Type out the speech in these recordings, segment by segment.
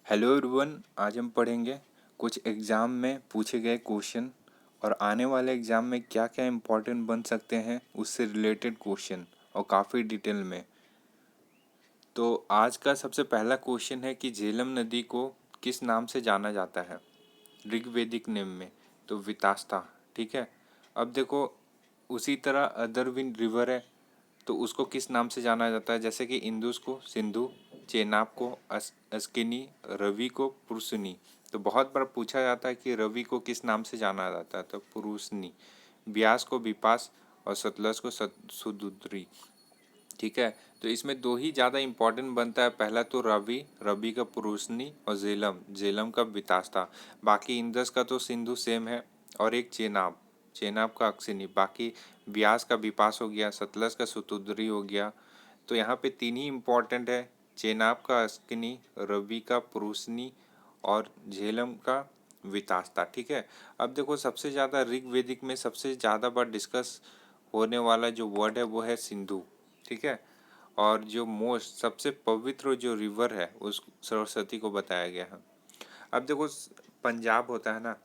Hello everyone, आज हम पढ़ेंगे कुछ एग्ज़ाम में पूछे गए क्वेश्चन और आने वाले एग्ज़ाम में क्या क्या इम्पोर्टेंट बन सकते हैं उससे रिलेटेड क्वेश्चन और काफ़ी डिटेल में। तो आज का सबसे पहला क्वेश्चन है कि झेलम नदी को किस नाम से जाना जाता है ऋग्वेदिक नेम में। तो वितास्ता। ठीक है। अब देखो, उसी तरह अदरविन रिवर है तो उसको किस नाम से जाना जाता है, जैसे कि इंदुस को सिंधु, चेनाब को अस्किनी, रवि को पुरुषनी। तो बहुत बार पूछा जाता है कि रवि को किस नाम से जाना जाता है, तो पुरुषनी। ब्यास को बिपास और सतलज को सुदुद्री। ठीक है। तो इसमें दो ही ज़्यादा इम्पोर्टेंट बनता है, पहला तो रवि, रवि का पुरुषनी, और झेलम, झेलम का बितास्ता। बाकी इंदस का तो सिंधु सेम है, और एक चेनाब, चेनाब का अक्सिनी। बाकी ब्यास का बिपास हो गया, सतलज का सुतुद्री हो गया। तो यहाँ पे तीन ही इम्पोर्टेंट है, चेनाब का अक्सिनी, रवि का पुरुषनी और झेलम का वितास्ता। ठीक है। अब देखो, सबसे ज़्यादा ऋग्वेदिक में सबसे ज़्यादा बार डिस्कस होने वाला जो वर्ड है वो है सिंधु। ठीक है। और जो मोस्ट सबसे पवित्र जो रिवर है उस सरस्वती को बताया गया है। अब देखो, पंजाब होता है ना,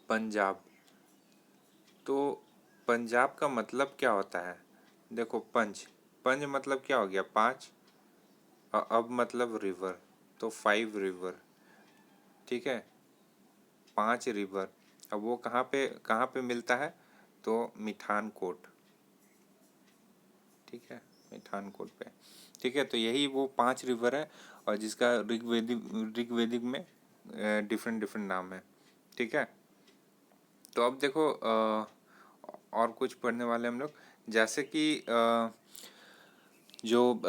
पंजाब। तो पंजाब का मतलब क्या होता है? देखो, पंज, पंज मतलब क्या हो गया? पांच। और अब मतलब रिवर, तो 5 रिवर। ठीक है, 5 रिवर। अब वो कहाँ पे मिलता है? तो मिठानकोट। ठीक है, मिठानकोट पे। ठीक है। तो यही वो 5 रिवर है, और जिसका ऋग्वेदिक में डिफरेंट डिफरेंट नाम है। ठीक है। तो अब देखो, और कुछ पढ़ने वाले हम लोग, जैसे कि जो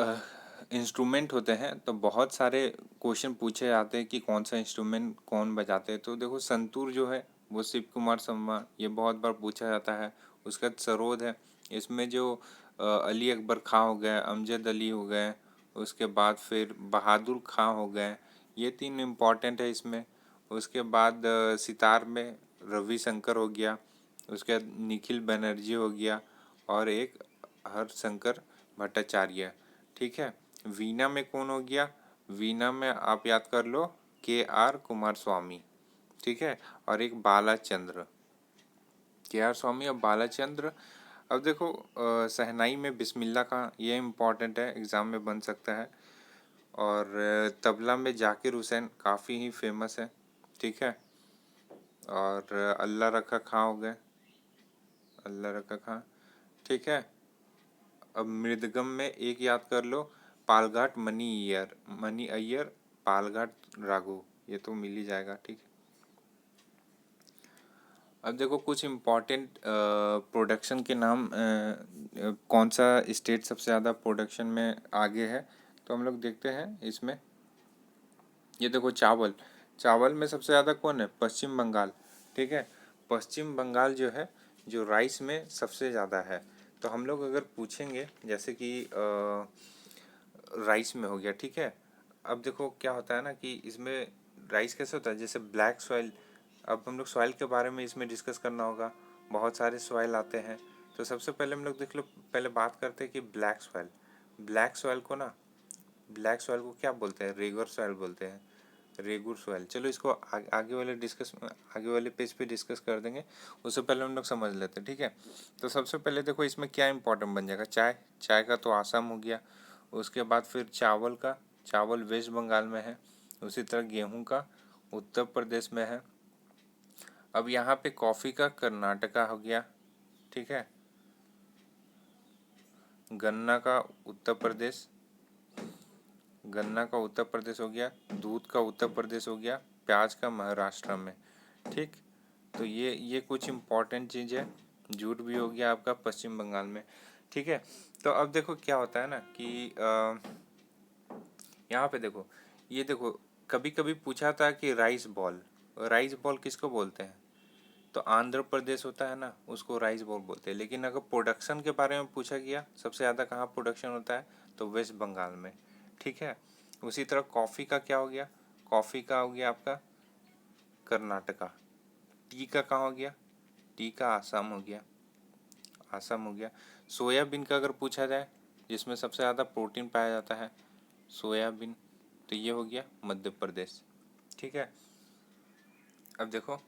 इंस्ट्रूमेंट होते हैं, तो बहुत सारे क्वेश्चन पूछे जाते हैं कि कौन सा इंस्ट्रूमेंट कौन बजाते हैं। तो देखो, संतूर जो है वो शिव कुमार शर्मा, ये बहुत बार पूछा जाता है। उसका बाद सरोद है, इसमें जो अली अकबर खां हो गए, अमजद अली हो गए, उसके बाद फिर बहादुर खां हो गए, ये तीन इम्पॉर्टेंट है इसमें। उसके बाद सितार में रविशंकर हो गया, उसके बाद निखिल बनर्जी हो गया, और एक हरशंकर भट्टाचार्य। ठीक है। वीणा में कौन हो गया? वीणा में आप याद कर लो, KR कुमार स्वामी। ठीक है। और एक बालाचंद्र, KR स्वामी और बालाचंद्र। अब देखो, शहनाई में बिस्मिल्लाह का, ये इम्पोर्टेंट है, एग्ज़ाम में बन सकता है। और तबला में जाकिर हुसैन काफ़ी ही फेमस है। ठीक है। और अल्लाह रखा खां हो गए, अल्लाह रखा खां। ठीक है। अब मृदगम में एक याद कर लो, पालघाट मनी अय्यर, पालघाट राघो, ये तो मिल ही जाएगा। ठीक है। अब देखो, कुछ इम्पोर्टेंट प्रोडक्शन के नाम, कौन सा स्टेट सबसे ज़्यादा प्रोडक्शन में आगे है, तो हम लोग देखते हैं इसमें। ये देखो, चावल, चावल में सबसे ज़्यादा कौन है? पश्चिम बंगाल। ठीक है। पश्चिम बंगाल जो है, जो राइस में सबसे ज़्यादा है। तो हम लोग अगर पूछेंगे, जैसे कि राइस में हो गया। ठीक है। अब देखो क्या होता है ना, कि इसमें राइस कैसे होता है, जैसे ब्लैक सॉइल। अब हम लोग सॉइल के बारे में इसमें डिस्कस करना होगा, बहुत सारे सॉइल आते हैं। तो सबसे पहले हम लोग देख लो, पहले बात करते हैं कि ब्लैक सॉइल। ब्लैक सॉइल को ना, ब्लैक सॉइल को क्या बोलते हैं? रेगुर सॉइल बोलते हैं, रेगुर सॉइल। चलो, इसको आगे वाले पेज पे डिस्कस कर देंगे, उससे पहले हम लोग समझ लेते हैं। ठीक है। तो सबसे पहले देखो, इसमें क्या इंपॉर्टेंट बन जाएगा? चाय, चाय का तो आसाम हो गया। उसके बाद फिर चावल का, चावल वेस्ट बंगाल में है। उसी तरह गेहूं का उत्तर प्रदेश में है। अब यहाँ पे कॉफ़ी का कर्नाटका हो गया। ठीक है। गन्ना का उत्तर प्रदेश, गन्ना का उत्तर प्रदेश हो गया। दूध का उत्तर प्रदेश हो गया। प्याज का महाराष्ट्र में। ठीक। तो ये कुछ इम्पोर्टेंट चीज़ है। जूट भी हो गया आपका पश्चिम बंगाल में। ठीक है। तो अब देखो क्या होता है ना, कि यहाँ पे देखो, ये देखो, कभी कभी पूछा था कि राइस बॉल, राइस बॉल किसको बोलते हैं? तो आंध्र प्रदेश होता है ना, उसको राइस बॉल बोलते हैं। लेकिन अगर प्रोडक्शन के बारे में पूछा गया, सबसे ज़्यादा कहाँ प्रोडक्शन होता है, तो वेस्ट बंगाल में। ठीक है। उसी तरह कॉफ़ी का क्या हो गया? कॉफ़ी का हो गया आपका कर्नाटका। टी का कहाँ हो गया? टी का आसाम हो गया, आसाम हो गया। सोयाबीन का अगर पूछा जाए, जिसमें सबसे ज़्यादा प्रोटीन पाया जाता है, सोयाबीन, तो ये हो गया मध्य प्रदेश। ठीक है, अब देखो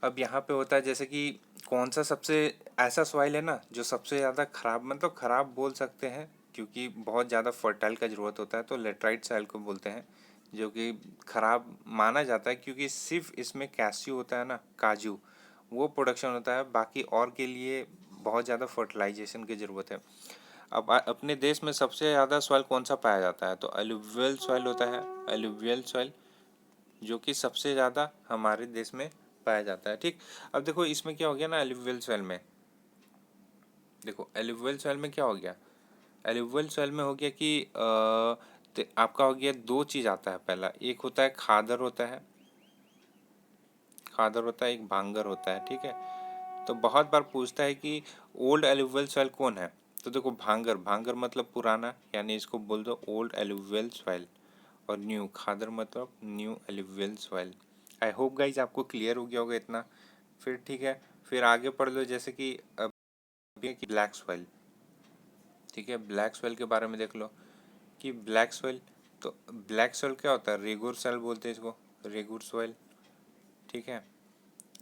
अब यहाँ पे होता है जैसे कि कौन सा सबसे ऐसा सॉइल है ना जो सबसे ज़्यादा खराब, मतलब खराब बोल सकते हैं क्योंकि बहुत ज़्यादा फर्टाइल का ज़रूरत होता है, तो लेटराइट सॉइल को बोलते हैं, जो कि खराब माना जाता है क्योंकि सिर्फ इसमें कैस्यू होता है ना, काजू, वो प्रोडक्शन होता है, बाकी और के लिए बहुत ज़्यादा फर्टिलाइजेशन की ज़रूरत है। अब अपने देश में सबसे ज़्यादा सॉइल कौन सा पाया जाता है, तो एलुवियल सॉइल होता है, एलुवियल सॉइल, जो कि सबसे ज़्यादा हमारे देश में पाया जाता है। ठीक, अब देखो इसमें क्या हो गया ना, एलुवियल सॉइल में, देखो एलुवियल सॉइल में क्या हो गया, एलुवियल सॉइल में हो गया कि आपका हो गया दो चीज़ आता है। पहला एक होता है खादर होता है, खादर होता है, एक भांगर होता है। ठीक है, तो बहुत बार पूछता है कि ओल्ड एलुवियल सॉइल कौन है, तो देखो भांगर, भांगर मतलब पुराना, यानी इसको बोल दो ओल्ड एलुवियल सॉइल, और न्यू खादर मतलब new alluvial soil. I hope guys आपको क्लियर हो गया होगा इतना। फिर ठीक है, फिर आगे पढ़ लो, जैसे कि ब्लैक सॉइल। ठीक है, ब्लैक सॉइल के बारे में देख लो कि ब्लैक सॉइल, तो ब्लैक सॉइल क्या होता है, रेगुर सॉइल बोलते हैं इसको, रेगुर सॉइल। ठीक है,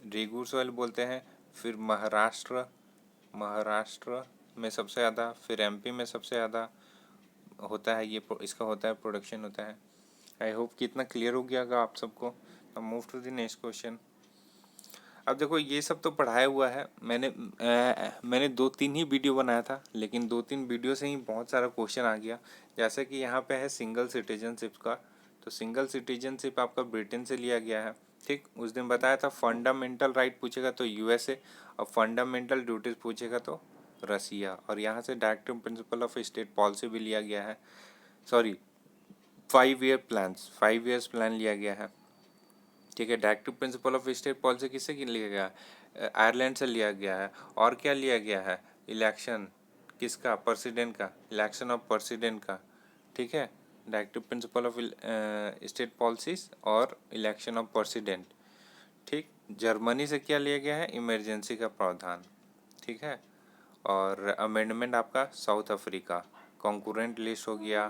रेगुर सॉइल बोलते हैं। फिर महाराष्ट्र, महाराष्ट्र में सबसे ज़्यादा, फिर एमपी में सबसे ज़्यादा होता है, ये इसका होता है प्रोडक्शन होता है। आई होप कि इतना क्लियर हो गया होगा आप सबको। अब move to the next question. अब देखो ये सब तो पढ़ाया हुआ है, मैंने 2-3 ही वीडियो बनाया था, लेकिन 2-3 वीडियो से ही बहुत सारा क्वेश्चन आ गया। जैसे कि यहाँ पे है सिंगल सिटीजनशिप का, तो सिंगल सिटीजनशिप आपका ब्रिटेन से लिया गया है। ठीक, उस दिन बताया था फंडामेंटल राइट पूछेगा तो यूएसए, और फंडामेंटल ड्यूटीज पूछेगा तो रसिया, और यहाँ से directive principle of state policy भी लिया गया है, सॉरी 5 ईयर्स प्लान लिया गया है। ठीक है, directive principle of state policy किससे लिया गया है, आयरलैंड से लिया गया है। और क्या लिया गया है, इलेक्शन किसका, प्रेसिडेंट का, इलेक्शन ऑफ प्रेसिडेंट का। ठीक है, directive principle of state policies और इलेक्शन ऑफ प्रेसिडेंट। ठीक, जर्मनी से क्या लिया गया है, इमरजेंसी का प्रावधान। ठीक है, और अमेंडमेंट आपका साउथ अफ्रीका, कॉन्करेंट लिस्ट हो गया।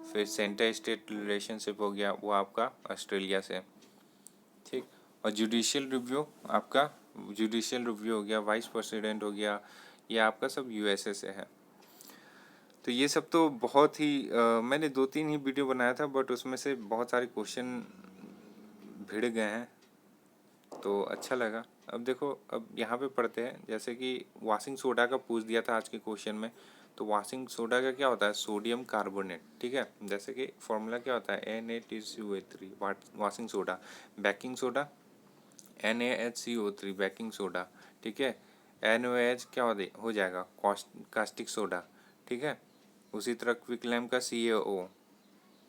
फिर सेंटर स्टेट रिलेशनशिप हो गया, वो आपका ऑस्ट्रेलिया से। ठीक, और जुडिशियल रिव्यू आपका, जुडिशियल रिव्यू हो गया, वाइस प्रेसिडेंट हो गया, ये आपका सब यूएसए से है। तो ये सब तो बहुत ही मैंने 2-3 ही वीडियो बनाया था, बट उसमें से बहुत सारे क्वेश्चन भिड़ गए हैं, तो अच्छा लगा। अब देखो, अब यहाँ पे पढ़ते हैं, जैसे कि वॉशिंग सोडा का पूछ दिया था आज के क्वेश्चन में। तो वॉशिंग सोडा का क्या होता है, सोडियम कार्बोनेट। ठीक है, जैसे कि फॉर्मूला क्या होता है, Na2CO3, washing soda. Baking soda NaHCO3, baking soda. ठीक है, NaOH क्या हो जाएगा, कास्टिक सोडा। ठीक है, उसी तरह क्विक लाइम का CaO।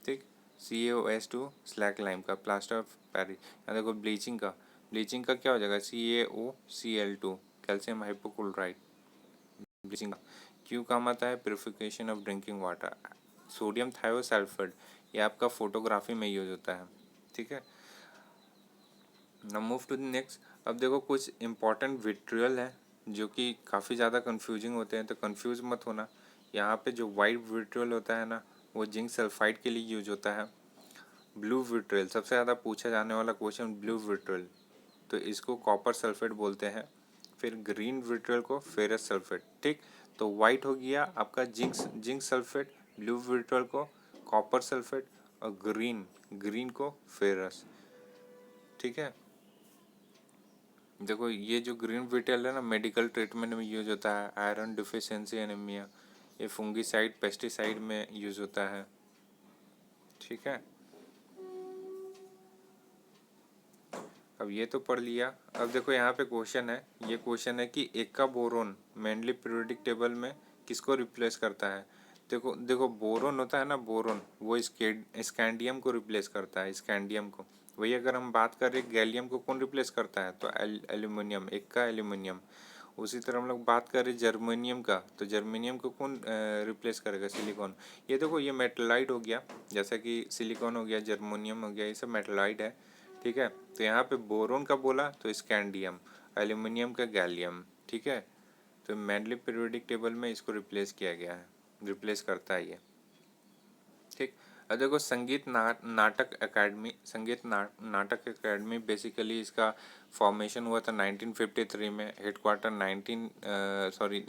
ठीक, CaOH2 स्लैक लाइम का, प्लास्टर ऑफ पेरिस। यहाँ देखो ब्लीचिंग का, ब्लीचिंग का क्या हो जाएगा, CaOCl2, कैल्शियम हाइपोक्लोराइड। ब्लीचिंग का क्यों काम आता है, purification of drinking water. Sodium thiosulphate, ये आपका फोटोग्राफी में यूज होता है। ठीक है, ना मूव टू द नेक्स्ट। अब देखो कुछ इंपॉर्टेंट विट्रियल है जो कि काफ़ी ज़्यादा कंफ्यूजिंग होते हैं, तो कंफ्यूज मत होना। यहाँ पे जो वाइट विट्रियल होता है ना, वो जिंक सल्फाइड के लिए यूज होता है। ब्लू विट्रियल सबसे ज़्यादा पूछा जाने वाला क्वेश्चन, ब्लू विट्रियल, तो इसको कॉपर सल्फेट बोलते हैं। फिर ग्रीन विट्रियल को फेरस सल्फेट। ठीक, तो वाइट हो गया आपका जिंक सल्फेट, ब्लू विट्रियल को कॉपर सल्फेट, और ग्रीन ग्रीन को फेरस। ठीक है, देखो ये जो ग्रीन विट्रियल है ना, मेडिकल ट्रीटमेंट में यूज होता है, आयरन डिफिशियंसी एनीमिया, ये फंगीसाइड पेस्टिसाइड में यूज होता है। ठीक है, अब ये तो पढ़ लिया। अब देखो यहाँ पे क्वेश्चन है, ये क्वेश्चन है कि एका बोरोन मेनली पीरियोडिक टेबल में किसको रिप्लेस करता है। देखो देखो बोरोन होता है ना, बोरोन वो स्कैंडियम को रिप्लेस करता है, स्कैंडियम को। वही अगर हम बात करें गैलियम को कौन रिप्लेस करता है, तो एल्यूमिनियम, एक का एल्यूमिनियम। उसी तरह हम लोग बात करें जर्मेनियम का, तो जर्मेनियम को कौन रिप्लेस करेगा, सिलिकॉन। ये देखो ये मेटलाइड हो गया, जैसा कि सिलिकॉन हो गया, जर्मेनियम हो गया, ये सब मेटलाइड है। ठीक है, तो यहाँ पे बोरोन का बोला तो स्कैंडियम, एल्यूमिनियम का गैलियम। ठीक है, तो मेनली पीरियोडिक टेबल में इसको रिप्लेस किया गया है, रिप्लेस करता है ये। और देखो नाटक अकेडमी बेसिकली इसका फॉर्मेशन हुआ था 1953 में। हेडक्वार्टर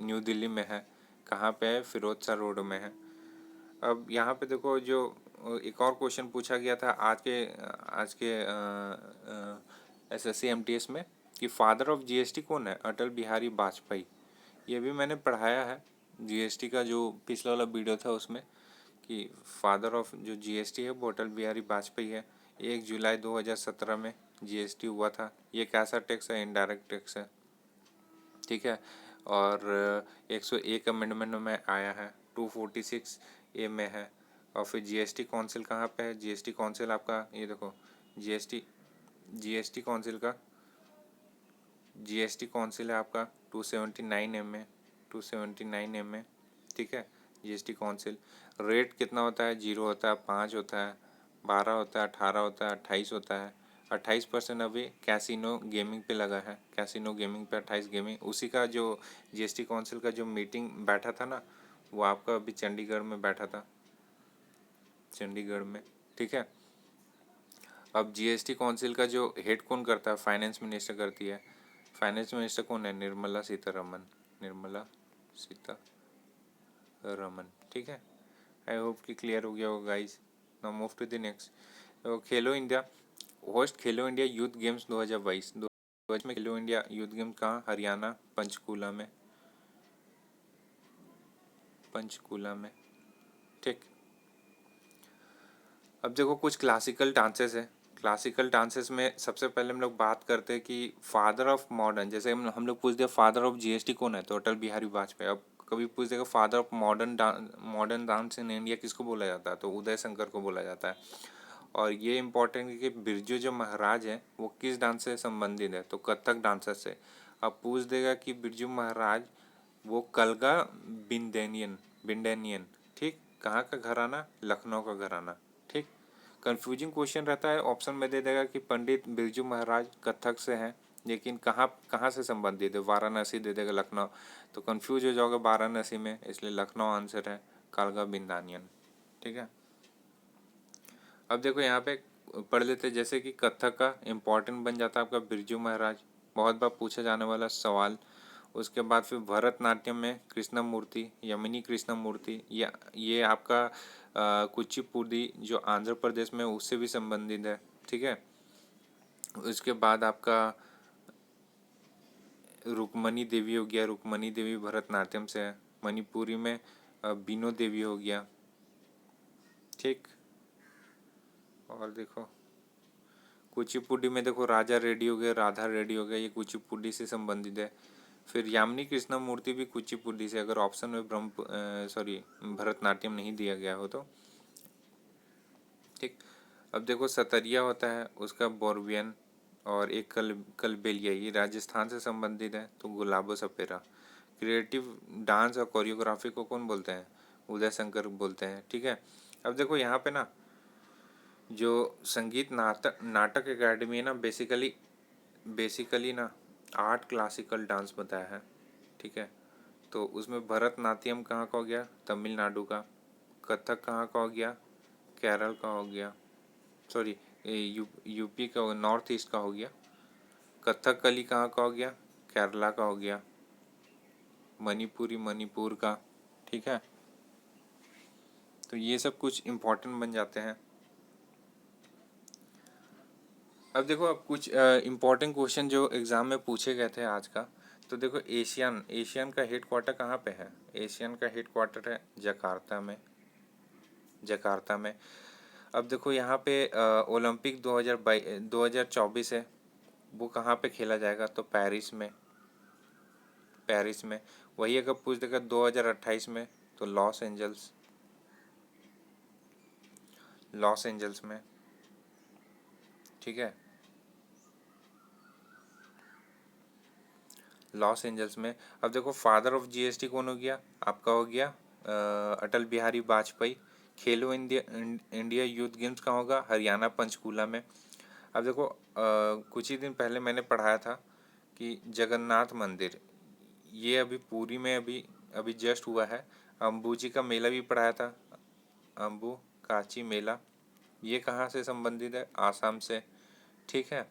न्यू दिल्ली में है। कहाँ पे है? फिरोज शाह रोड में है। अब यहाँ पे देखो जो एक और क्वेश्चन पूछा गया था आज के एसएससी एमटीएस में कि फादर ऑफ जीएसटी कौन है? अटल बिहारी वाजपेयी। ये भी मैंने पढ़ाया है जीएसटी का, जो पिछला वाला वीडियो था उसमें, कि फादर ऑफ जो जीएसटी है वो अटल बिहारी वाजपेयी है। 1 जुलाई 2017 में जीएसटी हुआ था। ये कैसा टैक्स है? इनडायरेक्ट टैक्स है, ठीक है। और 101 अमेंडमेंट में आया है, 246 ए में है। और फिर जीएसटी काउंसिल कहाँ पे है? जीएसटी काउंसिल आपका ये देखो, जीएसटी काउंसिल है आपका 279 एम में, 279 एम में, ठीक है। जीएसटी काउंसिल रेट कितना होता है? 0 होता है, 5 होता है, 12 होता है, 18 होता है, 28 होता है। 28% अभी कैसीनो गेमिंग पे लगा है। कैसीनो गेमिंग पे 28 गेमिंग। उसी का जो जीएसटी काउंसिल का जो मीटिंग बैठा था ना, वो आपका अभी चंडीगढ़ में बैठा था, चंडीगढ़ में, ठीक है। अब जीएसटी काउंसिल का जो हेड कौन करता है? फाइनेंस मिनिस्टर करती है। फाइनेंस मिनिस्टर कौन है? निर्मला सीतारमन, निर्मला सीतारमन, ठीक है। आई होप कि क्लियर हो गया होगा guys. Now move to the next. तो खेलो इंडिया यूथ गेम्स 2022 में खेलो इंडिया यूथ गेम्स कहाँ? हरियाणा, पंचकूला में, ठीक। अब देखो कुछ क्लासिकल डांसेस है। क्लासिकल डांसेस में सबसे पहले हम लोग बात करते हैं कि फादर ऑफ मॉडर्न, जैसे हम लोग पूछ दिया फादर ऑफ जीएसटी कौन है, तो अटल बिहारी वाजपेयी। अब कभी पूछ देगा father of modern dance in India किसको बोला जाता है, तो उदय शंकर को बोला जाता है। और ये इम्पोर्टेंट है कि बिरजू जो महाराज है वो किस डांस से संबंधित है, तो कथक डांसर से। अब पूछ देगा कि बिरजू महाराज वो कलगा बिंडेनियन, ठीक, कहाँ का घराना? लखनऊ का घराना, ठीक। कंफ्यूजिंग क्वेश्चन रहता है, ऑप्शन में दे देगा कि पंडित बिरजू महाराज कथक से हैं, लेकिन कहाँ कहाँ से संबंधित है? वाराणसी दे देगा, लखनऊ। तो कंफ्यूज हो जाओगे वाराणसी में, इसलिए लखनऊ आंसर है, कालगा बिंदानियन, ठीक है। अब देखो यहाँ पे पढ़ लेते हैं, जैसे कि कथक का इम्पोर्टेंट बन जाता है आपका बिरजू महाराज, बहुत बार पूछा जाने वाला सवाल। उसके बाद फिर भरतनाट्यम में कृष्णमूर्ति, यमिनी कृष्णमूर्ति, या ये आपका कुचिपुड़ी जो आंध्र प्रदेश में उससे भी संबंधित है, ठीक है। उसके बाद आपका रुक्मणी देवी हो गया, रुक्मणी देवी भरतनाट्यम से है। मणिपुरी में बीनो देवी हो गया, ठीक। और देखो कुचिपुड़ी में देखो राजा रेड्डी हो गया, राधा रेड्डी हो गया, ये कुचिपुड़ी से संबंधित है। फिर यामिनी कृष्ण मूर्ति भी कुचिपुड़ी से, अगर ऑप्शन में भरतनाट्यम नहीं दिया गया हो तो, ठीक। अब देखो सतरिया होता है उसका बोरबियन, और एक कलबेलिया, ये राजस्थान से संबंधित है, तो गुलाबो सपेरा। क्रिएटिव डांस और कोरियोग्राफी को कौन बोलते हैं? उदय शंकर बोलते हैं, ठीक है। अब देखो यहाँ पे ना जो संगीत नाटक एकेडमी है ना, बेसिकली ना 8 क्लासिकल बांस बताया है, ठीक है। तो उसमें भरतनाट्यम कहाँ का हो गया? तमिलनाडु का। कथक कहाँ का हो गया? केरल का हो गया, सॉरी यूपी का, नॉर्थ ईस्ट का हो गया। कथकली कहाँ का हो गया? केरला का हो गया। मणिपुरी मणिपुर का, ठीक है। तो ये सब कुछ इम्पोर्टेंट बन जाते हैं। अब देखो अब कुछ इम्पोर्टेंट क्वेश्चन जो एग्ज़ाम में पूछे गए थे आज का। तो देखो एशियन का हेड क्वार्टर कहाँ पे है? एशियन का हेड क्वार्टर है जकार्ता में। अब देखो यहाँ पे ओलंपिक 2024 है, वो कहाँ पे खेला जाएगा? तो पेरिस में। वही अगर पूछ देगा 2028 में, तो लॉस एंजल्स में, ठीक है, लॉस एंजल्स में। अब देखो फादर ऑफ जीएसटी कौन हो गया? आपका हो गया अटल बिहारी वाजपेयी। खेलो इंडिया यूथ गेम्स कहाँ होगा? हरियाणा पंचकूला में। अब देखो कुछ ही दिन पहले मैंने पढ़ाया था कि जगन्नाथ मंदिर, ये अभी पुरी में अभी जस्ट हुआ है। अम्बू जी का मेला भी पढ़ाया था, अम्बू काची मेला, ये कहाँ से संबंधित है? आसाम से। ठीक है।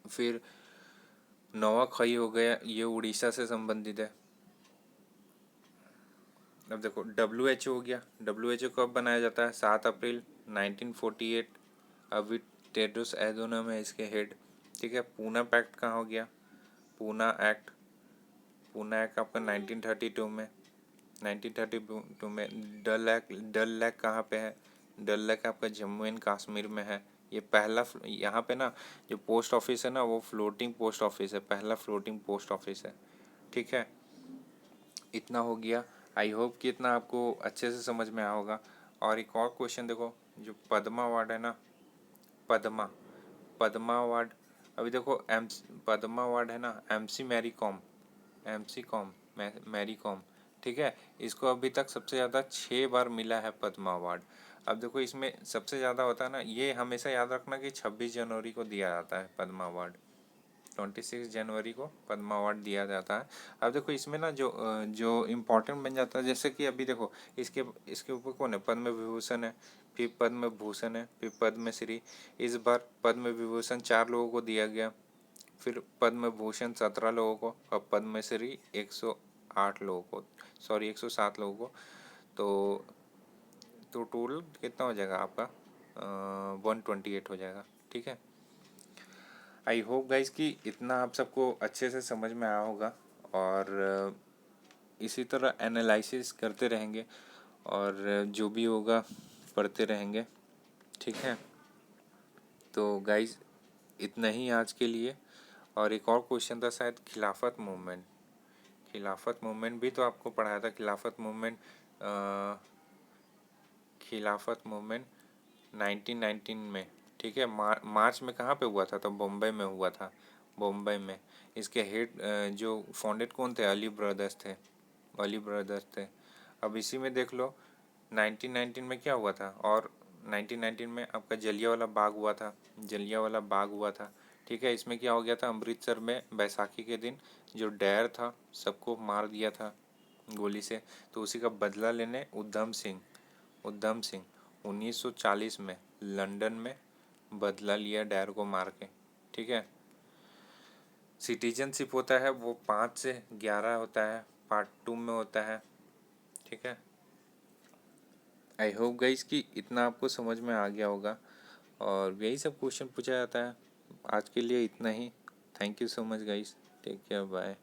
फिर नोआखाई हो गया, ये उड़ीसा से संबंधित है। अब देखो WHO हो गया। WHO कब बनाया जाता है? 7 अप्रैल 1948। अभी टेड्रोस एडोनम है इसके हेड। ठीक है। पूना पैक्ट कहाँ हो गया? पूना एक्ट, पूना एक्ट आपका 1932 में। 1932 में डल लेक कहाँ पे है? डल लेक आपका जम्मू एंड कश्मीर में है। ये पहला यहाँ पे ना जो पोस्ट ऑफिस है ना, वो फ्लोटिंग पोस्ट ऑफिस है, पहला फ्लोटिंग पोस्ट ऑफिस है। ठीक है। इतना हो गया। आई होप कि इतना आपको अच्छे से समझ में आया होगा। और एक और क्वेश्चन देखो, जो पद्मा अवार्ड है ना, पद्मा पद्मा अवार्ड, अभी देखो पद्मा अवार्ड है ना, मैरी कॉम। ठीक है। इसको अभी तक सबसे ज़्यादा 6 बार मिला है पद्मा अवार्ड। अब देखो इसमें सबसे ज़्यादा होता है ना, ये हमेशा याद रखना कि 26 जनवरी को दिया जाता है पद्मा अवार्ड। 26 जनवरी को पद्मा अवार्ड दिया जाता है। अब देखो इसमें ना जो इम्पोर्टेंट बन जाता है, जैसे कि अभी देखो इसके ऊपर कौन है? पद्म विभूषण है, फिर पद्म भूषण है, फिर पद्म श्री। इस बार पद्म विभूषण 4 लोगों को दिया गया, फिर पद्म भूषण 17 लोगों को, और पद्म श्री 108 लोगों को, सॉरी 107 लोगों को। तो टोटल कितना हो जाएगा आपका? 128 हो जाएगा। ठीक है। आई होप गाइस कि इतना आप सबको अच्छे से समझ में आया होगा, और इसी तरह एनालिसिस करते रहेंगे, और जो भी होगा पढ़ते रहेंगे। ठीक है। तो गाइस इतना ही आज के लिए। और एक और क्वेश्चन था शायद, खिलाफत मूवमेंट। खिलाफत मूवमेंट भी तो आपको पढ़ाया था। खिलाफत मूवमेंट 1919 में। ठीक है। मार्च में कहाँ पे हुआ था? तो बम्बई में हुआ था, बम्बई में। इसके हेड जो फाउंडेड कौन थे? अली ब्रदर्स थे, अली ब्रदर्स थे। अब इसी में देख लो 1919 में क्या हुआ था, और 1919 में आपका जलियांवाला बाग हुआ था, जलियांवाला बाग हुआ था। ठीक है। इसमें क्या हो गया था? अमृतसर में बैसाखी के दिन जो डैर था सबको मार दिया था गोली से, तो उसी का बदला लेने उधम सिंह 1940 में लंदन में बदला लिया डैर को मार के। ठीक है। सिटीजनशिप होता है वो 5 से 11 होता है, पार्ट 2 में होता है। ठीक है। आई होप गाइस कि इतना आपको समझ में आ गया होगा, और यही सब क्वेश्चन पूछा जाता है। आज के लिए इतना ही। Thank you so much guys. Take care, bye.